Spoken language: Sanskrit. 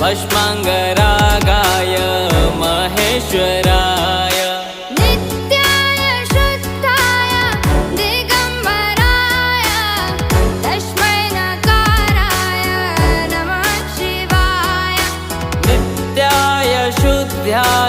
भस्माङ्गरागाय महेश्वराय नित्याय शुद्धाय दिगम्बराय तस्मै नकाराय नमः शिवाय नित्याय शुद्धाय